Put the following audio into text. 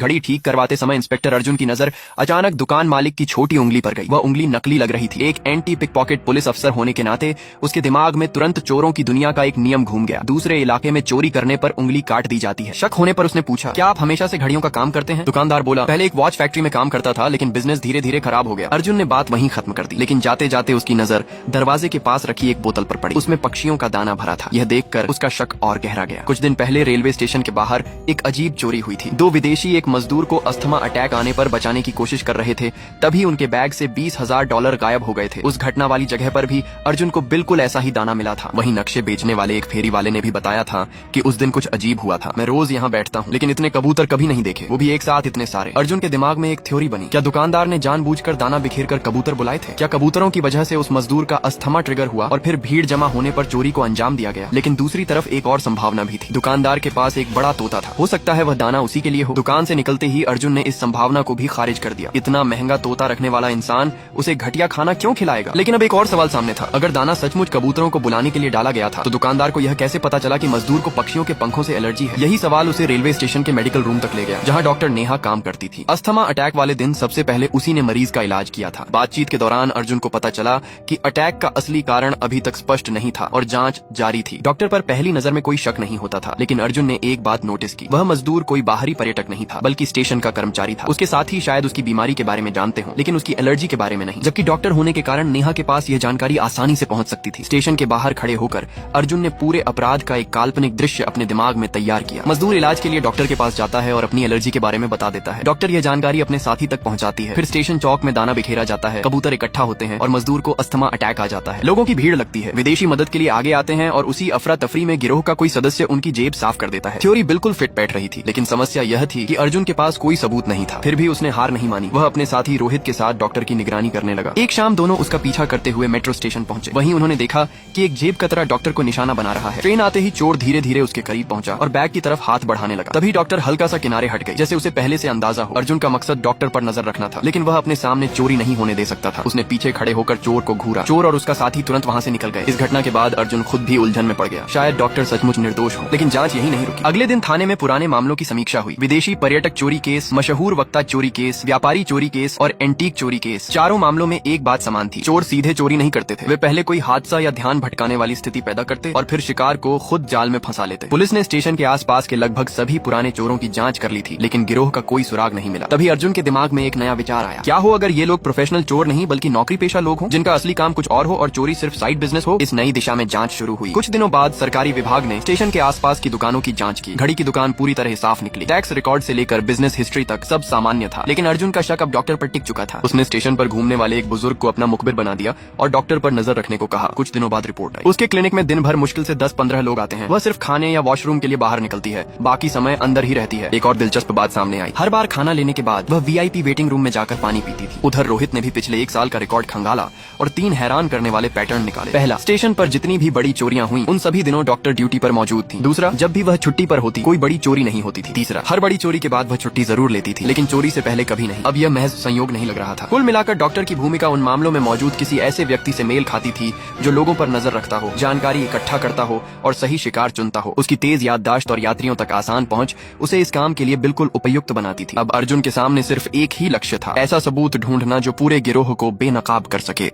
घड़ी ठीक करवाते समय इंस्पेक्टर अर्जुन की नजर अचानक दुकान मालिक की छोटी उंगली पर गई। वह उंगली नकली लग रही थी। एक एंटी पिक पॉकेट पुलिस अफसर होने के नाते उसके दिमाग में तुरंत चोरों की दुनिया का एक नियम घूम गया। दूसरे इलाके में चोरी करने पर उंगली काट दी जाती है। शक होने पर उसने पूछा, क्या आप हमेशा से घड़ियों का काम करते हैं? दुकानदार बोला, पहले एक वॉच फैक्ट्री में काम करता था, लेकिन बिजनेस धीरे धीरे खराब हो गया। अर्जुन ने बात वहीं खत्म कर दी, लेकिन जाते जाते उसकी नजर दरवाजे के पास रखी एक बोतल पर पड़ी। उसमें पक्षियों का दाना भरा था। यह देखकर उसका शक और गहरा गया। कुछ दिन पहले रेलवे स्टेशन के बाहर एक अजीब चोरी हुई थी। दो विदेशी एक मजदूर को अस्थमा अटैक आने पर बचाने की कोशिश कर रहे थे, तभी उनके बैग से $20,000 गायब हो गए थे। उस घटना वाली जगह पर भी अर्जुन को बिल्कुल ऐसा ही दाना मिला था। वहीं नक्शे बेचने वाले एक फेरी वाले ने भी बताया था कि उस दिन कुछ अजीब हुआ था। मैं रोज यहाँ बैठता हूँ, लेकिन इतने कबूतर कभी नहीं देखे, वो भी एक साथ इतने सारे। अर्जुन के दिमाग में एक थ्योरी बनी। क्या दुकानदार ने जानबूझकर दाना बिखेर कर कबूतर बुलाए थे? क्या कबूतरों की वजह से उस मजदूर का अस्थमा ट्रिगर हुआ और फिर भीड़ जमा होने पर चोरी को अंजाम दिया गया? लेकिन दूसरी तरफ एक और संभावना भी थी। दुकानदार के पास एक बड़ा तोता था। हो सकता है वह दाना उसी के लिए हो। दुकान से निकलते ही अर्जुन ने इस संभावना को भी खारिज कर दिया। इतना महंगा तोता रखने वाला इंसान उसे घटिया खाना क्यों खिलाएगा? लेकिन अब एक और सवाल सामने था। अगर दाना सचमुच कबूतरों को बुलाने के लिए डाला गया था, तो दुकानदार को यह कैसे पता चला कि मजदूर को पक्षियों के पंखों से एलर्जी है? यही सवाल उसे रेलवे स्टेशन के मेडिकल रूम तक ले गया, जहाँ डॉक्टर नेहा काम करती थी। अस्थमा अटैक वाले दिन सबसे पहले उसी ने मरीज का इलाज किया था। बातचीत के दौरान अर्जुन को पता चला कि अटैक का असली कारण अभी तक स्पष्ट नहीं था और जांच जारी थी। डॉक्टर पर पहली नजर में कोई शक नहीं होता था, लेकिन अर्जुन ने एक बात नोटिस की। वह मजदूर कोई बाहरी पर्यटक नहीं था, बल्कि स्टेशन का कर्मचारी था। उसके साथी शायद उसकी बीमारी के बारे में जानते हों, लेकिन उसकी एलर्जी के बारे में नहीं। जबकि डॉक्टर होने के कारण नेहा के पास यह जानकारी आसानी से पहुंच सकती थी। स्टेशन के बाहर खड़े होकर अर्जुन ने पूरे अपराध का एक काल्पनिक दृश्य अपने दिमाग में तैयार किया। मजदूर इलाज के लिए डॉक्टर के पास जाता है और अपनी एलर्जी के बारे में बता देता है। डॉक्टर यह जानकारी अपने साथी तक पहुंचाती है। फिर स्टेशन चौक में दाना बिखेरा जाता है, कबूतर इकट्ठा होते हैं और मजदूर को अस्थमा अटैक आ जाता है। लोगों की भीड़ लगती है, विदेशी मदद के लिए आगे आते हैं और उसी अफरा तफरी में गिरोह का कोई सदस्य उनकी जेब साफ कर देता है। थ्योरी बिल्कुल फिट बैठ रही थी, लेकिन समस्या यह थी कि अर्जुन के पास कोई सबूत नहीं था। फिर भी उसने हार नहीं मानी। वह अपने साथी रोहित के साथ डॉक्टर की निगरानी करने लगा। एक शाम दोनों उसका पीछा करते हुए मेट्रो स्टेशन पहुंचे। वहीं उन्होंने देखा कि एक जेब कतरा डॉक्टर को निशाना बना रहा है। ट्रेन आते ही चोर धीरे धीरे उसके करीब पहुंचा और बैग की तरफ हाथ बढ़ाने लगा। तभी डॉक्टर हल्का सा किनारे हट गई, जैसे उसे पहले से अंदाजा हो। अर्जुन का मकसद डॉक्टर पर नजर रखना था, लेकिन वह अपने सामने चोरी नहीं होने दे सकता था। उसने पीछे खड़े होकर चोर को घूरा। चोर और उसका साथी तुरंत वहाँ से निकल गए। इस घटना के बाद अर्जुन खुद भी उलझन में पड़ गया। शायद डॉक्टर सचमुच निर्दोष हो, लेकिन जांच यही नहीं रुकी। अगले दिन थाने में पुराने मामलों की समीक्षा हुई। विदेशी पर्यटक चोरी केस, मशहूर वक्ता चोरी केस, व्यापारी चोरी केस और एंटीक चोरी केस। चारों मामलों में एक बात समान थी। चोर सीधे चोरी नहीं करते थे। वे पहले कोई हादसा या ध्यान भटकाने वाली स्थिति पैदा करते और फिर शिकार को खुद जाल में फंसा लेते। पुलिस ने स्टेशन के आसपास के लगभग सभी पुराने चोरों की जांच कर ली थी, लेकिन गिरोह का कोई सुराग नहीं मिला। तभी अर्जुन के दिमाग में एक नया विचार आया। क्या हो अगर ये लोग प्रोफेशनल चोर नहीं बल्कि नौकरी पेशा लोग हों, जिनका असली काम कुछ और हो और चोरी सिर्फ साइड बिजनेस हो? इस नई दिशा में जांच शुरू हुई। कुछ दिनों बाद सरकारी विभाग ने स्टेशन के आसपास की दुकानों की जांच की। घड़ी की दुकान पूरी तरह साफ निकली। टैक्स रिकॉर्ड से लेकर बिजनेस हिस्ट्री तक सब सामान्य था। लेकिन अर्जुन का शक अब डॉक्टर पर टिक चुका था। उसने स्टेशन पर घूमने वाले एक बुजुर्ग को अपना मुखबिर बना दिया और डॉक्टर पर नजर रखने को कहा। कुछ दिनों बाद रिपोर्ट आई। उसके क्लिनिक में दिन भर मुश्किल से 10-15 लोग आते हैं। वह सिर्फ खाने या वॉशरूम के लिए बाहर निकलती है, बाकी समय अंदर ही रहती है। एक और दिलचस्प बात सामने आई। हर बार खाना लेने के बाद वह वीआईपी वेटिंग रूम में जाकर पानी पीती थी। उधर रोहित ने भी पिछले 1 साल का रिकॉर्ड खंगाला और 3 हैरान करने वाले पैटर्न निकाले। पहला, स्टेशन पर जितनी भी बड़ी चोरियां हुई उन सभी दिनों डॉक्टर ड्यूटी पर मौजूद थी। दूसरा, जब भी वह छुट्टी पर होती कोई बड़ी चोरी नहीं होती थी। तीसरा, हर बड़ी चोरी के बाद वह छुट्टी जरूर लेती थी, लेकिन चोरी से पहले कभी नहीं। अब यह महज संयोग नहीं लग रहा था। कुल मिलाकर डॉक्टर की भूमिका उन मामलों में मौजूद किसी ऐसे व्यक्ति से मेल खाती थी जो लोगों पर नजर रखता हो, जानकारी इकट्ठा करता हो और सही शिकार चुनता हो। उसकी तेज याददाश्त और यात्रियों तक आसान पहुंच उसे इस काम के लिए बिल्कुल उपयुक्त बनाती थी। अब अर्जुन के सामने सिर्फ एक ही लक्ष्य था, ऐसा सबूत ढूंढना जो पूरे गिरोह को बेनकाब कर सके।